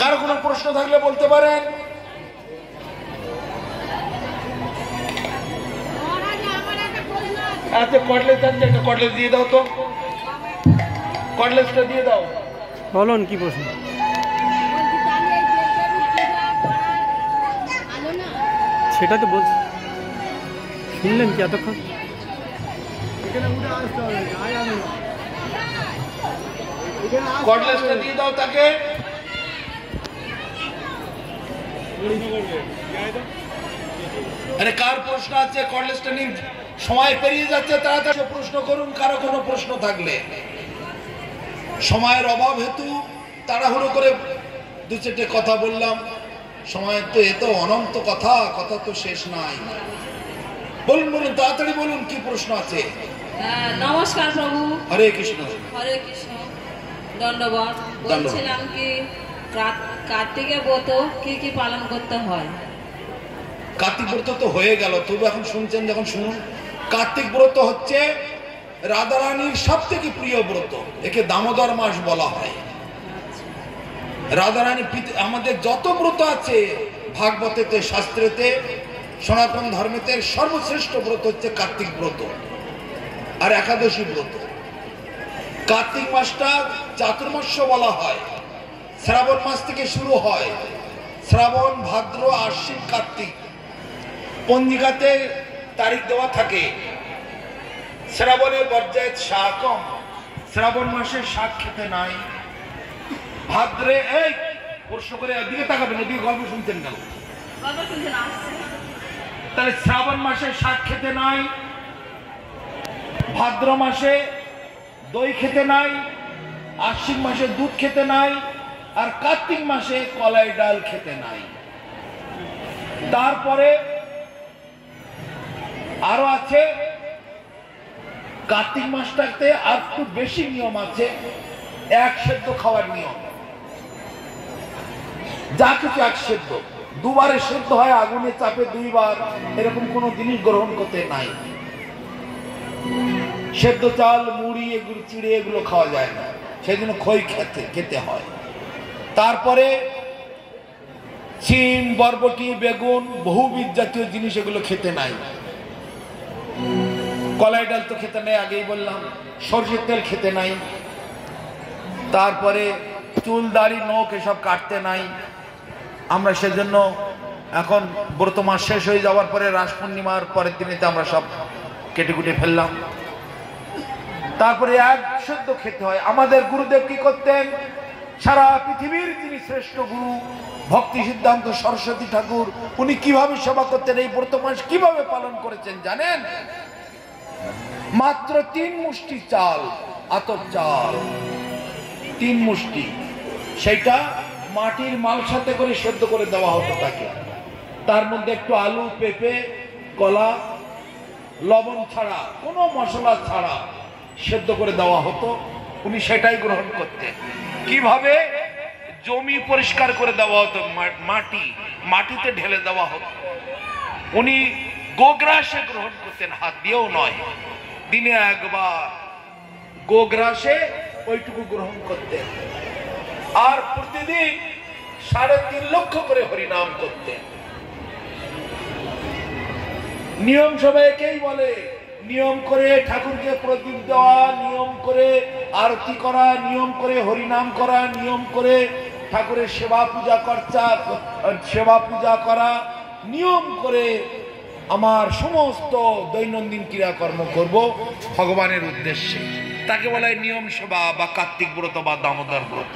কার কোনো প্রশ্ন থাকলে বলতে পারেন। আচ্ছা কটলেস আছে, একটা কটলেস দিয়ে দাও তো, কটলেসটা দিয়ে দাও। বলুন কি প্রশ্ন? সেটা তো বলছি, শুনলেন কি এতক্ষণ? কটলেসটা দিয়ে দাও তাকে। আরে কার প্রশ্ন আছে? কটলেসটা নিন, সময় পেরিয়ে যাচ্ছে, তাড়াতাড়ি প্রশ্ন করুন কারো কোনো প্রশ্ন থাকলে। সময়ের অভাব হেতু তাড়াহুড়ো করে দু চারটে কথা বললাম, সময়ের তো এত অনন্ত কথা, কথা তো শেষ নাই। বলুন বলুন তাড়াতাড়ি বলুন, কি প্রশ্ন আছে? নমস্কার প্রভু। হরে কৃষ্ণ। হরে কৃষ্ণ, দণ্ডবাদ। বলছিলাম কি কার্তিকে ব্রত কি কি পালন করতে হয়? কার্তিক ব্রত তো হয়ে গেল, তবু এখন শুনছেন যখন শুনুন। কার্তিক ব্রত হচ্ছে রাধারানীর সব থেকে প্রিয় ব্রত, একে দামোদর মাস বলা হয়। রাধারানী আমাদের যত ব্রত আছে ভাগবতেতে, শাস্ত্রেতে, সনাতন ধর্মেতে সর্বশ্রেষ্ঠ ব্রত হচ্ছে কার্তিক ব্রত আর একাদশী ব্রত। কার্তিক মাসটা চাতুর্মাস্য বলা হয়, শ্রাবণ মাস থেকে শুরু হয়। শ্রাবণ, ভাদ্র, আশ্বিন, কার্তিক পঞ্জিকাতে তারিখ দেওয়া থাকে। শ্রাবণে পর্যায়ে শাকম, শ্রাবণ মাসে শাক খেতে নাই। ভাদ্রে, এই প্রশ্ন করে এদিকে তাকাবেন, এদিকে গল্প শুনছেন কেন? তাহলে শ্রাবণ মাসে শাক খেতে নাই, ভাদ্র মাসে দই খেতে নাই, আশ্বিন মাসে দুধ খেতে নাই, আর কার্তিক মাসে কলাই ডাল খেতে নাই। তারপরে আরো আছে কার্তিক মাসটাতে আর একটু বেশি নিয়ম আছে। এক সেদ্ধ খাওয়ার নিয়ম, যা কিছু এক সেদ্ধ, দুবারে সেদ্ধ হয় আগুনে চাপে দুইবার, এরকম কোন জিনিস গ্রহণ করতে নাই। সেদ্ধ চাল, মুড়ি, এগুলো চিড়ে এগুলো খাওয়া যায় না, সেই জন্য খই খেতে হয়। তারপরে সিম, বরবটি, বেগুন, বহুবিধ জাতীয় জিনিস এগুলো খেতে নাই। কলাই ডাল তো খেতে নাই, আগেই বললাম। সরষের তেল খেতে নাই। তারপরে চুল, দাড়ি, নখ এসব কাটতে নাই। আমরা সেজন্য এখন ব্রত মাস শেষ হয়ে যাওয়ার পরে রাস পূর্ণিমার পরের দিনেতে আমরা সব কেটে কুটে ফেললাম। তারপরে এক শুদ্ধ খেতে হয়। আমাদের গুরুদেব কি করতেন? সারা পৃথিবীর যিনি শ্রেষ্ঠ গুরু ভক্তি সিদ্ধান্ত সরস্বতী ঠাকুর, উনি কিভাবে সেবা করতেন, এই ব্রত মাস কিভাবে পালন করেছেন জানেন? মাত্র 3 মুষ্টি চাল, আতপ চাল 3 মুষ্টি, সেটা মাটির মালসাতে করে সেদ্ধ করে দেওয়া হতো তাকে। তার মধ্যে একটু আলু, পেঁপে, কলা, লবণ ছাড়া, কোনো মশলা ছাড়া সেদ্ধ করে দেওয়া হতো। উনি সেটাই গ্রহণ করতেন। কিভাবে? জমি পরিষ্কার করে দেওয়া হতো, মাটিতে ঢেলে দেওয়া হতো। উনি গোগ্রাসে গ্রহণ করতেন, হাত দিয়েও নয়। দিনে একবার গোগ্রাসে ওইটুকু গ্রহণ করতেন। আর প্রতিদিন 3.5 লক্ষ করে হরিনাম করতেন। নিয়ম সবাইকেই বলে, নিয়ম করে ঠাকুরকে প্রদীপ দেওয়া, নিয়ম করে আরতি করা, নিয়ম করে হরিনাম করা, নিয়ম করে ঠাকুরের সেবা পূজা করা, নিয়ম করে আমার সমস্ত দৈনন্দিন ক্রিয়াকর্ম করব ভগবানের উদ্দেশ্যে। তাকে বলা হয় নিয়ম সেবা বা কার্তিক ব্রত বা দামোদর ব্রত।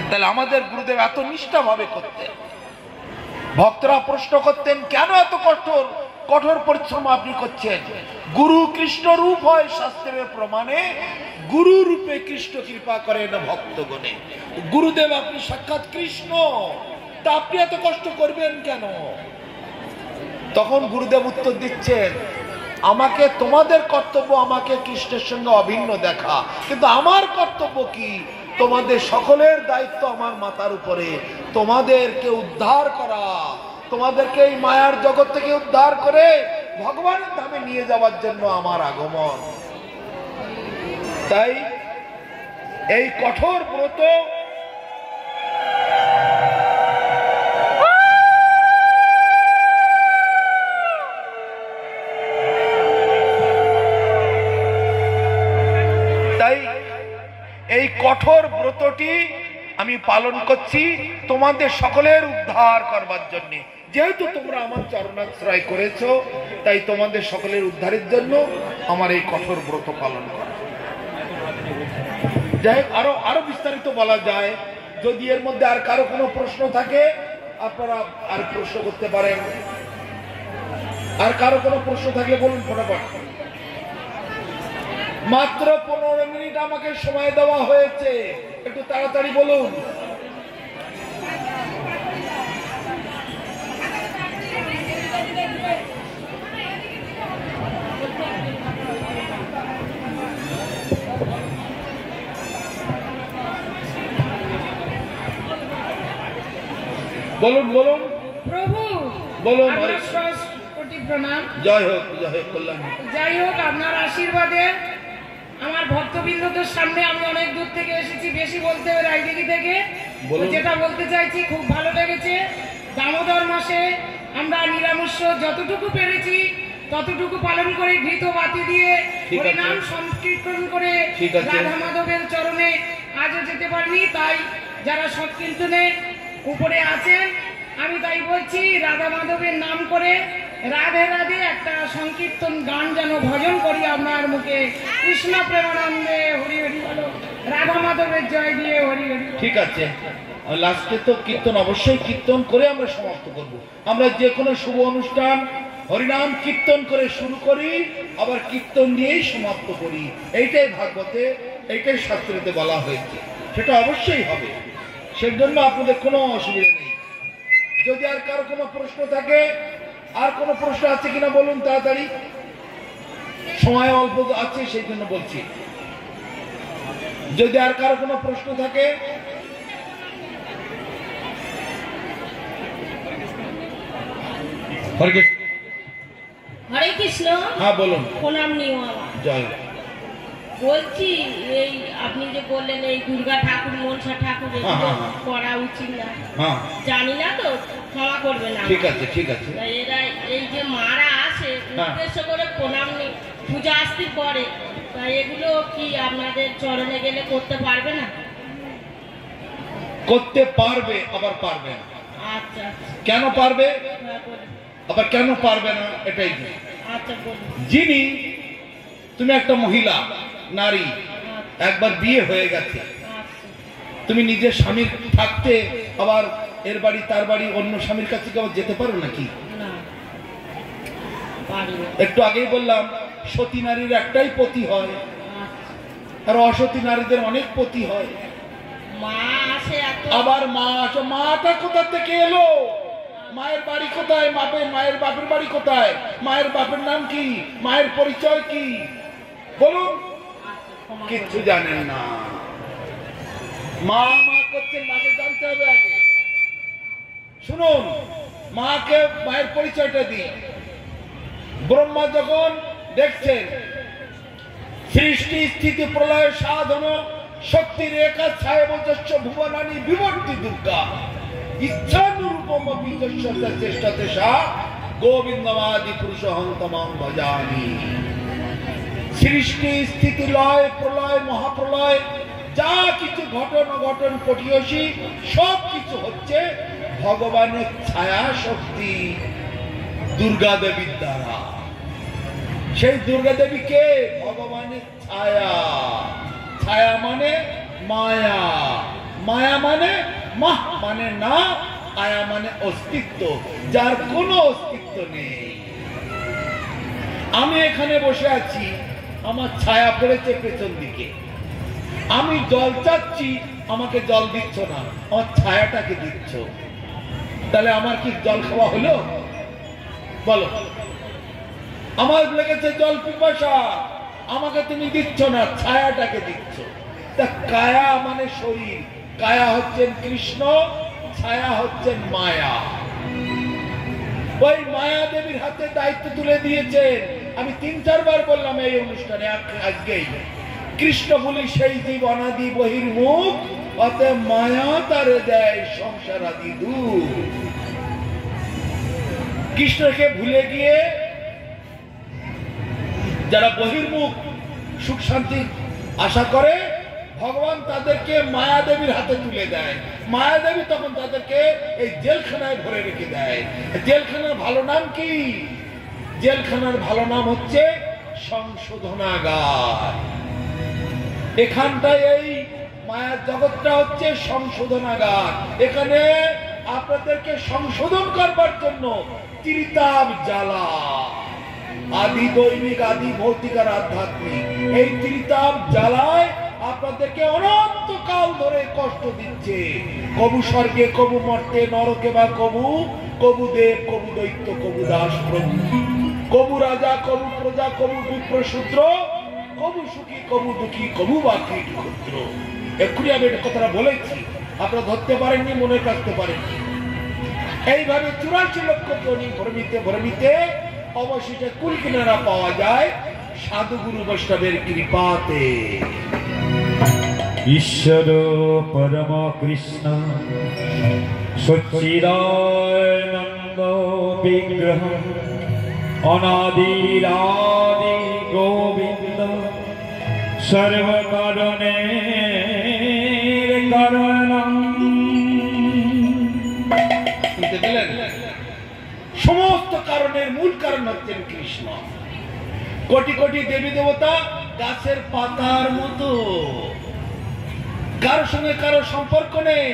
তাহলে আমাদের গুরুদেব এত নিষ্ঠাভাবে করতেন। ভক্তরা প্রশ্ন করতেন, কেন এত কঠোর পরিশ্রম আপনি করছেন? গুরু কৃষ্ণ রূপ হয় শাস্ত্রের প্রমাণে, গুরু রূপে কৃষ্ণ কৃপা করেন ভক্তগণে। গুরুদেব আপনি সাক্ষাৎ কৃষ্ণ, তা আপনি এত কষ্ট করবেন কেন? তখন গুরুদেব উত্তর দিচ্ছেন, আমাকে, তোমাদের কর্তব্য আমাকে কৃষ্ণের সঙ্গে অভিন্ন দেখা, কিন্তু আমার কর্তব্য কি? তোমাদের সকলের দায়িত্ব আমার মাথার উপরে, তোমাদেরকে উদ্ধার করা, তোমাদেরকে এই মায়ার জগৎ থেকে উদ্ধার করে ভগবানের ধামে নিয়ে যাওয়ার জন্য আমার আগমন। তাই এই কঠোর ব্রত এই কঠোর ব্রতটি আমি পালন করছি তোমাদের সকলের উদ্ধার করবার জন্য। যেহেতু তোমরা আমার চরণাশ্রয় করেছো, তাই তোমাদের সকলের উদ্ধারের জন্য আমার এই কঠোর ব্রত পালন করা। যাই হোক, আরো বিস্তারিত বলা যায়। যদি এর মধ্যে আর কারো কোনো প্রশ্ন থাকে আপনারা আর প্রশ্ন করতে পারেন। আর কারো কোনো প্রশ্ন থাকলে বলুন ফটাফট। মাত্র 15 মিনিট আমাকে সময় দেওয়া হয়েছে, একটু তাড়াতাড়ি বলুন। বলুন বলুন প্রভু বলুন। আপনার সহস্র কোটি প্রণাম। জয় হোক কল্যাণ। যাই হোক, আপনার আশীর্বাদে আমার ভক্তবৃন্দদের সামনে আমি অনেক দূর থেকে এসেছি, বেশি বলতে হবে রায়দিঘি থেকে। বলুন। যেটা বলতে চাইছি, খুব ভালো লেগেছে। দামোদর মাসে আমরা নিরামিষ যতটুকু পেরেছি ততটুকু পালন করে ঘৃত বাতি দিয়ে ঠিক আছে। হরিনাম সংকীর্তন করে ঠিক আছে। রাধা মাধবের চরণে আজও যেতে পারিনি। তাই যারা সংকীর্তনে উপরে আছেন, আমি তাই বলছি রাধা মাধবের নাম করে রাধে রাধে একটা সংকীর্তন গান যেন ভজন করি আপনার মুখে। কৃষ্ণ প্রেমানন্দে হরি হরি বলো, রাধা মাধবের জয় দিয়ে হরি হরি বলো। ঠিক আছে, লাস্টে তো কীর্তন, অবশ্যই কীর্তন করে আমরা সমাপ্ত করব। আমরা যে কোনো শুভ অনুষ্ঠান হরিনাম কীর্তন করে শুরু করি, আবার কীর্তন দিয়েই সমাপ্ত করি। এইটাই ভাগবতে, এইটাই শাস্ত্রেতে বলা হয়েছে, সেটা অবশ্যই হবে। সেজন্য আপনাদের কোনো অসুবিধা নেই। যদি আর কারো কোনো প্রশ্ন থাকে, আর কোনো প্রশ্ন আছে কিনা বলুন তাড়াতাড়ি, সময় অল্প আছে সেই জন্য বলছি। যদি আর কারো কোনো প্রশ্ন থাকে, হরে কৃষ্ণ। হ্যাঁ বলুন। প্রণাম নিও আমার। জয়। বলছি, এই আপনি যে বললেন এই দুর্গা ঠাকুর মনসা ঠাকুর এগুলো করা উচিত না, হ্যাঁ জানি না তো, ক্ষমা করবে না। ঠিক আছে ঠিক আছে। এরা এই যে মারা আসে উদ্দেশ্য করে প্রণাম পূজা আসতে করে, তাই এগুলো কি আপনাদের চরণে গেলে করতে পারবে না? করতে পারবে, আবার পারবে না। আচ্ছা আচ্ছা, কেন পারবে হ্যাঁ বলুন। আবার কেন পারবে না, এটাই কি। আচ্ছা বলুন। যিনি, তুমি একটা মহিলা নারী, আচ্ছা একবার বিয়ে হয়ে গেছে, আচ্ছা তুমি নিজের স্বামীর থাকতে আবার এর বাড়ি তার বাড়ি অন্য স্বামীর কাছে কি আবার যেতে পারো নাকি? না, পারি না। একটু আগেই বললাম সতী নারীর একটাই পতি হয়, আচ্ছা, আর অসতী নারীদের অনেক পতি হয়। মা আসে এত, আবার মা আসে, মাটা কোথা থেকে এলো? মায়ের বাড়ি কোথায়? মায়ের বাপের বাড়ি কোথায়? মায়ের বাপের নাম কি? মায়ের পরিচয় কি বলুন? আচ্ছা ক্ষমা কিচ্ছু করবেন। জানেন না। মা মা করছেন, মাকে জানতে হবে আগে। শুনুন, মাকে, মায়ের পরিচয়টা দিই। ব্রহ্মা যখন দেখছেন সৃষ্টি স্থিতি প্রলয় সাধন শক্তির একা ছায় বজস্য ভুবনানি বিবর্তি দুর্গা ইচ্ছানুরূপম বিজস্য চেষ্টাতে সা গোবিন্দমাদি পুরুষহং তমাং ভজামি। সৃষ্টি স্থিতি লয় প্রলয় মহাপ্রলয় যা কিছু ঘটন অঘটন পটিয়সী সব কিছু হচ্ছে ভগবানের ছায়া শক্তি দুর্গা দেবীর দ্বারা। সেই দুর্গা দেবী কে? ভগবানের ছায়া। ছায়া মানে মায়া, মায়া মানে মাহ মানে না, আয়া মানে অস্তিত্ব, যার কোনো অস্তিত্ব নেই। আমি এখানে বসে আছি, আমার ছায়া পড়েছে পেছন দিকে, আমি জল চাচ্ছি, আমাকে জল দিচ্ছ না, আমার ছায়াটাকে দিচ্ছ। তাহলে আমার কি জল খাওয়া হলো? বলো। আমার লেগেছে জল পিপাসা, আমাকে তুমি দিচ্ছ না, ছায়াটাকে দিচ্ছ। তা কায়া মানে শরীর, কায়া হচ্ছেন কৃষ্ণ, ছায়া হচ্ছেন মায়া। ওই মায়া দেবীর হাতে দায়িত্ব তুলে দিয়েছেন। আমি ৩-৪ বার বললাম এই অনুষ্ঠানে, আজকেই কৃষ্ণ বলি সেই জীব অনাদি বহির্মুখ, অতএব মায়া তারে দেয় সংসার আদি দূর। কৃষ্ণকে ভুলে গিয়ে যারা বহির্মুখ সুখ শান্তি আশা করে, ভগবান তাদেরকে মায়াদেবীর হাতে তুলে দেয়। মায়াদেবী তখন তাদেরকে এই জেলখানায় ভরে রেখে দেয়। জেলখানার ভালো নাম কি? জেলখানার ভালো নাম হচ্ছে সংশোধনাগার। এখানটায় এই মায়ার জগৎটা হচ্ছে সংশোধনাগার। এখানে আপনাদেরকে সংশোধন করবার জন্য ত্রিতাপ জ্বালা, আদি দৈবিক, আদি ভৌতিক আর আধ্যাত্মিক, এই ত্রিতাপ জ্বালায় আপনাদেরকে অনন্তকাল ধরে কষ্ট দিচ্ছে। কবু স্বর্গে, কবু মর্তে, নরকে বা কবু, কবু দেব, কবু দৈত্য, কবু দাস প্রভু, কবু রাজা, কবু প্রজা, কবু বিপ্র শূদ্র, কবু সুখী, কবু দুঃখী, কবু বা কীট ক্ষুদ্র। এক্ষুনি আমি এটা কথাটা বলেছি, আপনারা ধরতে পারেননি, মনে রাখতে পারেননি। এইভাবে 84 লক্ষ জনি ভ্রমিতে ভ্রমিতে অবশেষে কুল কিনারা পাওয়া যায় সাধুগুরু বৈষ্ণবের কৃপাতে। ঈশ্বর পরম কৃষ্ণ সচ্চিদানন্দ বিগ্রহ অনাদিরাদি গোবিন্দ সর্বকারণের কারণম। শুনতে পেলেন? সমস্ত কারণের মূল কারণ হচ্ছেন কৃষ্ণ। কোটি কোটি দেবী দেবতা গাছের পাতার মতো, কারোর সঙ্গে কারো সম্পর্ক নেই,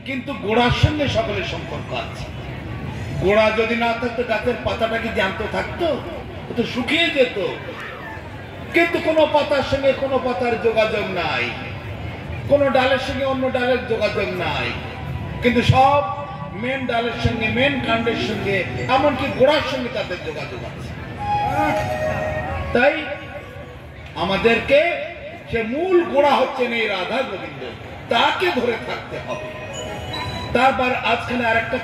কিন্তু গোড়ার সঙ্গে সকলের সম্পর্ক আছে। গোড়া যদি না থাকতো গাছের পাতাটা কি জ্যান্ত থাকতো? ও তো শুকিয়ে যেত। কিন্তু কোনো পাতার সঙ্গে কোনো পাতার যোগাযোগ নাই, কোনো ডালের সঙ্গে অন্য ডালের যোগাযোগ নাই, কিন্তু সব মেন ডালের সঙ্গে, মেন কাণ্ডের সঙ্গে, এমনকি গোড়ার সঙ্গে তাদের যোগাযোগ আছে। তাই আমাদেরকে সে মূল গোড়া হচ্ছেন এই রাধা গোবিন্দ, তাকে ধরে থাকতে হবে। তারপর আজখানে আরেকটা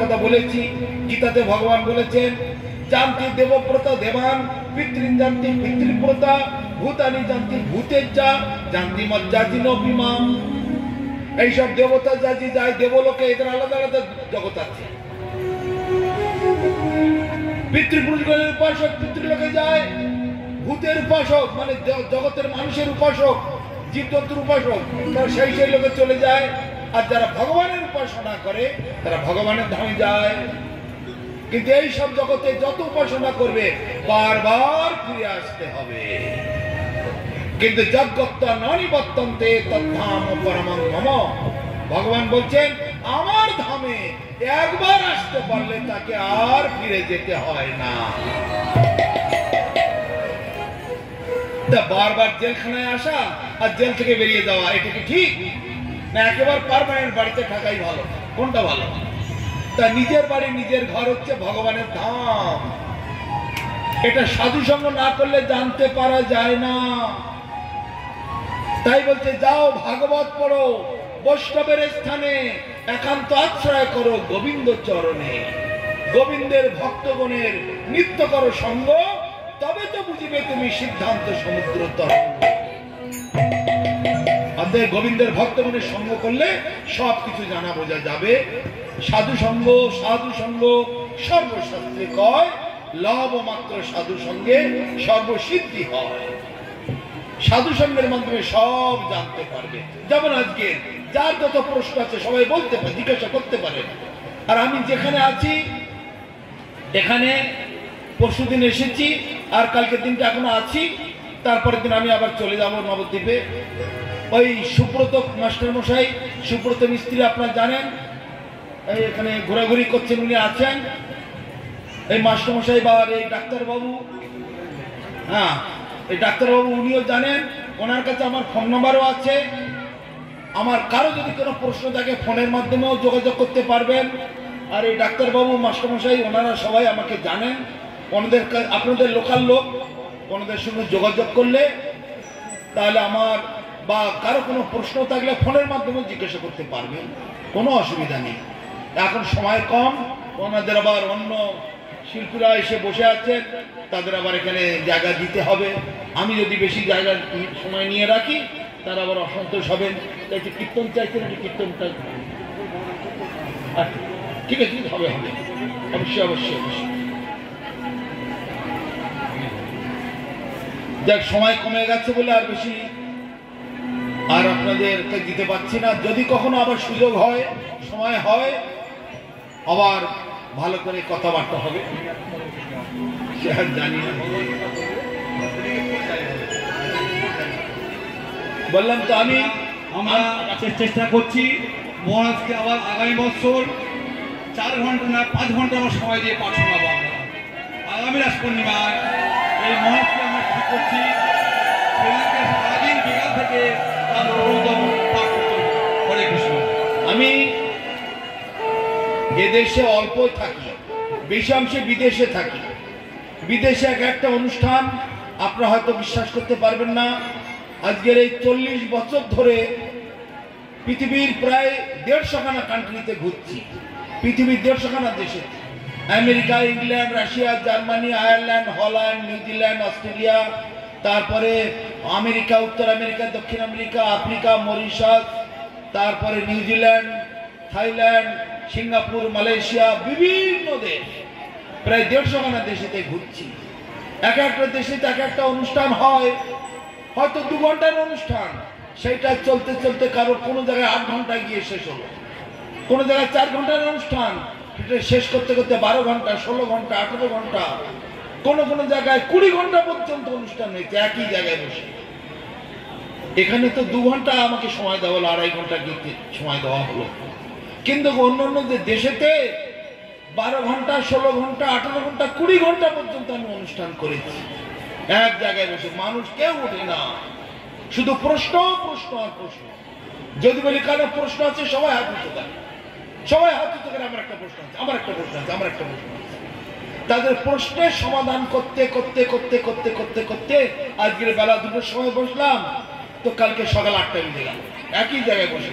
কথা বলেছি, গীতাতে ভগবান বলেছেন জানতি দেবপ্রতা দেবান, পিতৃন জানতি পিতৃপ্রতা, ভূতানি জানতি ভূতের যা, জানতি মজ্জাতি নবিমাম। এইসব দেবতা জাতি যায় দেবলোকে, এদের আলাদা আলাদা জগৎ আছে। পিতৃপুরুষগণের উপাসক পিতৃলোকে যায়, ভূতের উপাসক মানে জগতের মানুষের উপাসক, জীবজন্তুর উপাসক, তারা সেই সেই লোকে চলে যায়। আর যারা ভগবানের উপাসনা করে তারা ভগবানের ধামে যায়। কিন্তু এই সব জগতে যত উপাসনা করবে বারবার ফিরে আসতে হবে। কিন্তু যজ্ঞত্ব ননিবর্তন্তে তদ্ধাম পরমং মম। ভগবান বলছেন আমার ধামে একবার আসতে পারলে তাকে আর ফিরে যেতে হয় না। বারবার জেলখানায় আসা আর জেল থেকে বেরিয়ে যাওয়া, এটা কি ঠিক? না একেবারে পার্মানেন্ট বাড়িতে থাকাই ভালো? কোনটা ভালো? তা নিজের বাড়ি নিজের ঘর হচ্ছে ভগবানের ধাম। এটা সাধু সঙ্গ না করলে জানতে পারা যায় না। তাই বলছে যাও ভাগবত পড়ো, বৈষ্ণবের স্থানে একান্ত আশ্রয় করো গোবিন্দ চরণে, গোবিন্দের ভক্তগণের নিত্য করো সঙ্গ, তবে তো বুঝিবে তুমি সিদ্ধান্ত সমুদ্র তরঙ্গ। অতএব গোবিন্দের ভক্তগণের সঙ্গ করলে সবকিছু জানা বোঝা যাবে। সাধু সঙ্গ সর্বশাস্ত্রে কয়, লাভ মাত্র সাধু সঙ্গে সর্বসিদ্ধি হয়। সাধু সঙ্গের মাধ্যমে সব জানতে পারবে। যেমন আজকে যার যত প্রশ্ন আছে সবাই বলতে পারে, জিজ্ঞাসা করতে পারে। আর আমি যেখানে আছি, এখানে পরশুদিন এসেছি আর কালকের দিনটা এখনো আছি, তারপরের দিন আমি আবার চলে যাব নবদ্বীপে। ওই সুব্রত মাস্টার মশাই, সুব্রত মিস্ত্রি আপনারা জানেন, এই এখানে ঘোরাঘুরি করছেন, উনি আছেন। এই মাস্টার মশাই বা এই ডাক্তারবাবু, হ্যাঁ এই ডাক্তারবাবু উনিও জানেন, ওনার কাছে আমার ফোন নাম্বারও আছে। আমার কারো যদি কোনো প্রশ্ন থাকে ফোনের মাধ্যমেও যোগাযোগ করতে পারবেন। আর এই ডাক্তারবাবু মাস্টারমশাই ওনারা সবাই আমাকে জানেন। ওনাদের আপনাদের লোকাল লোক, ওনাদের সঙ্গে যোগাযোগ করলে তাহলে আমার বা কারো কোনো প্রশ্ন থাকলে ফোনের মাধ্যমে জিজ্ঞাসা করতে পারবেন, কোনো অসুবিধা নেই। এখন সময় কম, ওনাদের আবার অন্য শিল্পীরা এসে বসে আছেন, তাদের আবার এখানে জায়গা দিতে হবে। আমি যদি বেশি জায়গা সময় নিয়ে রাখি তারা আবার অসন্তোষ হবেন। তাই একটু কীর্তন চাইছেন, একটু কীর্তনটা ঠিক আছে, হবে হবে, অবশ্যই অবশ্যই অবশ্যই। যাক সময় কমে গেছে বলে আর বেশি আর আপনাদেরকে দিতে পারছি না। যদি কখনো আবার সুযোগ হয়, সময় হয়, আবার ভালো করে কথাবার্তা হবে, সে আর জানি না। বললাম তো আমরা চেষ্টা করছি মহারাজকে আবার আগামী বছর 4 ঘন্টা না 5 ঘন্টা আমরা সময় দিয়ে পাঠ শোনাবো। আমরা আগামী রাস পূর্ণিমায় এই মহারাজকে আমরা ঠিক করছি সেদিনকে সারাদিন বিকাল থেকে তার পাঠ করতে হবে। হরে কৃষ্ণ। আমি এদেশে অল্প থাকি, বেশি অংশে বিদেশে থাকি। বিদেশে একটা অনুষ্ঠান আপনারা হয়তো বিশ্বাস করতে পারবেন না, আজকের এই 40 বছর ধরে পৃথিবীর প্রায় 150খানা কান্ট্রিতে ঘুরছি। পৃথিবীর 150খানা দেশে, America, England, Russia, Germany, Ireland, Holland, New Zealand, Australia, তারপরে আমেরিকা, উত্তর আমেরিকা, দক্ষিণ আমেরিকা, আফ্রিকা, মরিশাস, তারপরে নিউজিল্যান্ড, থাইল্যান্ড, সিঙ্গাপুর, মালয়েশিয়া, বিভিন্ন দেশ, প্রায় 150খানা দেশেতে ঘুরছি। এক একটা দেশে এক একটা অনুষ্ঠান হয়, হয়তো 2 ঘন্টার অনুষ্ঠান, সেইটা চলতে চলতে কারো কোনো জায়গায় 8 ঘন্টায় গিয়ে শেষ হলো, কোনো জায়গায় 4 ঘন্টার অনুষ্ঠান, সেটা শেষ করতে করতে 12 ঘন্টা, 16 ঘন্টা, 18 ঘন্টা, কোনো কোনো জায়গায় 20 ঘন্টা পর্যন্ত অনুষ্ঠান হয়েছে একই জায়গায় বসে। এখানে তো 2 ঘন্টা আমাকে সময় দেওয়া হলো, 2.5 ঘন্টা গিয়ে সময় দেওয়া হলো, কিন্তু অন্য অন্য যে দেশেতে 12 ঘন্টা, 16 ঘন্টা, 18 ঘন্টা, 20 ঘন্টা পর্যন্ত আমি অনুষ্ঠান করেছি এক জায়গায় বসে। মানুষ কেউ ওঠে না, শুধু প্রশ্ন প্রশ্ন আর প্রশ্ন। যদি বলি কারো প্রশ্ন আছে, সবাই হাত উঠতে থাকে, সবাই হাত উঠতে থাকে, আমার একটা প্রশ্ন আছে, আমার একটা প্রশ্ন আছে, আমার একটা প্রশ্ন আছে। তাদের প্রশ্নের সমাধান করতে করতে করতে করতে করতে করতে আজকের বেলা 2টার সময় বসলাম, তো কালকে সকাল 8টা বেজে গেল একই জায়গায় বসে।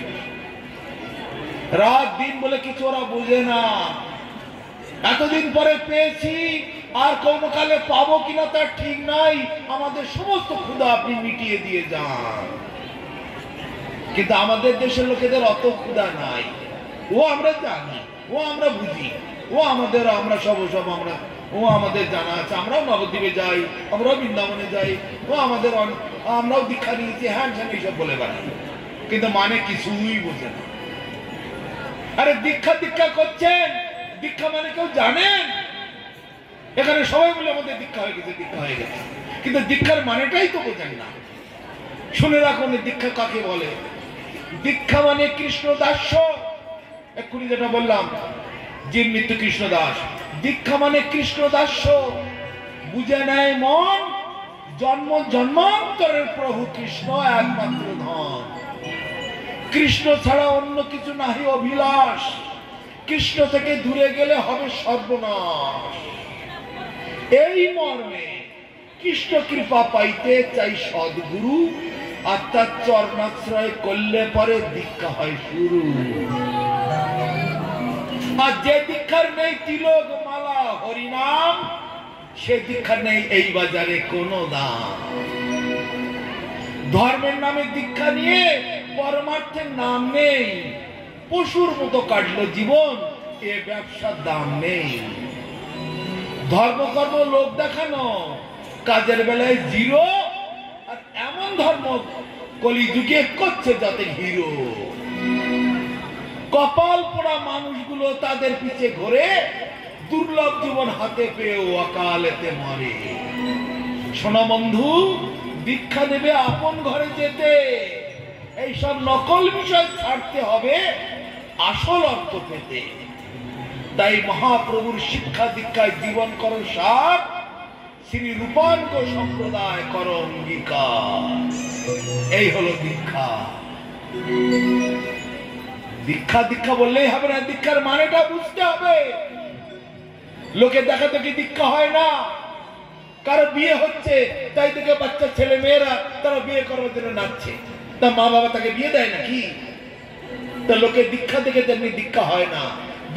রাত দিন বলে কিছু ওরা বোঝে না। এতদিন পরে পেয়েছি, আর কোন কালে পাবো কিনা তার ঠিক নাই। আমাদের সমস্ত ক্ষুধা আপনি মিটিয়ে দিয়ে যান, কিন্তু আমাদের দেশের লোকেদের অত ক্ষুধা নাই। ও আমরা জানি, ও আমরা বুঝি, ও আমাদের, আমরা সব আমরা, ও আমাদের জানা আছে। আমরাও নবদ্বীপে যাই, আমরাও বৃন্দাবনে যাই, ও আমাদের, আমরাও দীক্ষা নিয়েছি, হ্যাঁ হ্যাঁ এইসব বলে বেড়াই, কিন্তু মানে কিছুই বোঝে না। আরে দীক্ষা দীক্ষা করছেন, দীক্ষা মানে কেউ জানেন? এখানে সবাই বলে আমাদের দীক্ষা হয়ে গেছে, দীক্ষা হয়ে গেছে, কিন্তু দীক্ষার মানেটাই তো বোঝেন না। শুনে রাখুন দীক্ষা কাকে বলে। দীক্ষা মানে কৃষ্ণ দাস্য। এক্ষুনি যেটা বললাম, জীব মৃত্যু কৃষ্ণ দাস। দীক্ষা মানে কৃষ্ণ দাস্য। বুঝে নেয় মন, জন্ম জন্মান্তরের প্রভু কৃষ্ণ একমাত্র ধন। কৃষ্ণ ছাড়া অন্য কিছু নাহি অভিলাষ। কৃষ্ণ থেকে দূরে গেলে হবে সর্বনাশ। এই মর্মে কৃষ্ণ কৃপা পাইতে চাই সদ্গুরু, আর তার চরণাশ্রয় করলে পরে দীক্ষা হয় শুরু। আর যে দীক্ষার নেই তিলক মালা হরিনাম, সে দীক্ষার নেই এই বাজারে কোনো দাম। ধর্মের নামে দীক্ষা নিয়ে পরমার্থের নাম নেই। পশুর মতো কাটলো জীবন, এ ব্যবসার দাম নেই। ধর্মকর্ম লোক দেখানো, কাজের বেলায় জিরো, আর এমন ধর্ম কলিযুগে করছে যাতে হিরো। কপাল পোড়া মানুষগুলো তাদের পিছে ঘোরে, দুর্লভ জীবন হাতে পেয়েও অকালেতে মরে। শোনা বন্ধু, দীক্ষা নেবে আপন ঘরে যেতে, এইসব নকল বিষয় ছাড়তে হবে আসল অর্থ পেতে। তাই মহাপ্রভুর শিক্ষা দীক্ষায় জীবন করো সার, শ্রী রূপাঙ্গ সম্প্রদায় করো অঙ্গীকার। এই হলো দীক্ষা। দীক্ষা দীক্ষা বললেই হবে না, দীক্ষার মানেটা বুঝতে হবে। লোকে দেখা দেখি দীক্ষা হয় না। কারো বিয়ে হচ্ছে, তাই থেকে বাচ্চা ছেলে মেয়েরা তারা বিয়ে করার জন্য নাচছে, তা মা বাবা তাকে বিয়ে দেয় নাকি? তা লোকে দীক্ষা দেখে তেমনি দীক্ষা হয় না।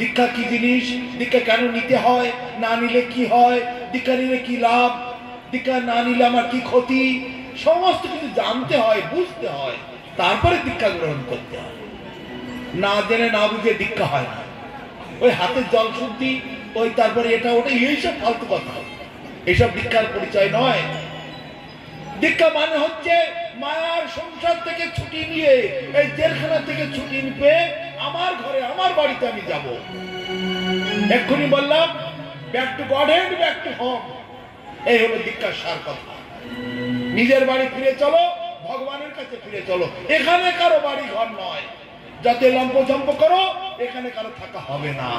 দীক্ষা কি জিনিস, দীক্ষা কেন নিতে হয়, না নিলে কি হয়, দীক্ষা নিলে কি লাভ, দীক্ষা না নিলে আমার কি ক্ষতি, সমস্ত কিছু জানতে হয়, বুঝতে হয়, তারপরে দীক্ষা গ্রহণ করতে হয়। না জেনে না বুঝে দীক্ষা হয় না। ওই হাতের জল শুদ্ধি, ওই তারপরে এটা ওটা, এইসব ফালতু কথা, এইসব দীক্ষার পরিচয় নয়। দীক্ষা মানে হচ্ছে মায়ার সংসার থেকে থেকে ছুটি নিয়ে, এই জেলখানা থেকে ছুটি পেয়ে আমার ঘরে আমার বাড়িতে আমি যাব। এক্ষুনি বললাম back to God and back to home. এই হলো দীক্ষার সার কথা। নিজের বাড়ি ফিরে চলো, ভগবানের কাছে ফিরে চলো। এখানে কারো বাড়ি ঘর নয়। যত লম্পঝম্প করো এখানে কারো থাকা হবে না।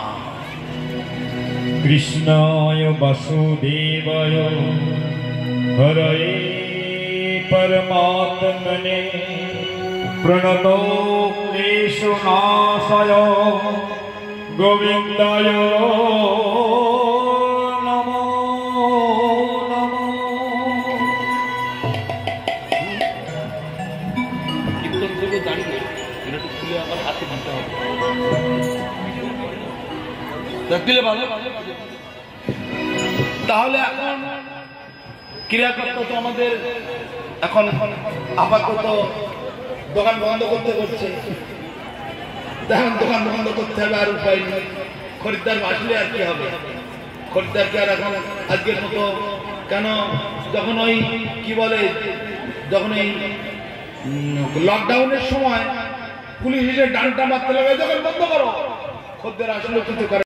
কৃষ্ণায় বাসুদেবায় হরয়ে পরমাত্মনে প্রণতো ক্লেশনাশয় গোবিন্দায় নমো নমো। তাহলে এখন ক্রিয়াকর্তা তো আমাদের এখন আপাতত দোকান বন্ধ করতে করছে। এখন দোকান বন্ধ করতে হবে, আর উপায় নেই। খরিদ্দার আসলে আর কি হবে? খরিদ্দারকে আর এখন আজকের মতো কেন, যখন ওই কি বলে, যখন এই লকডাউনের সময় পুলিশ এসে ডান্টা মারতে লাগে, দোকান বন্ধ করো, খদ্দের আসলে কিছু করে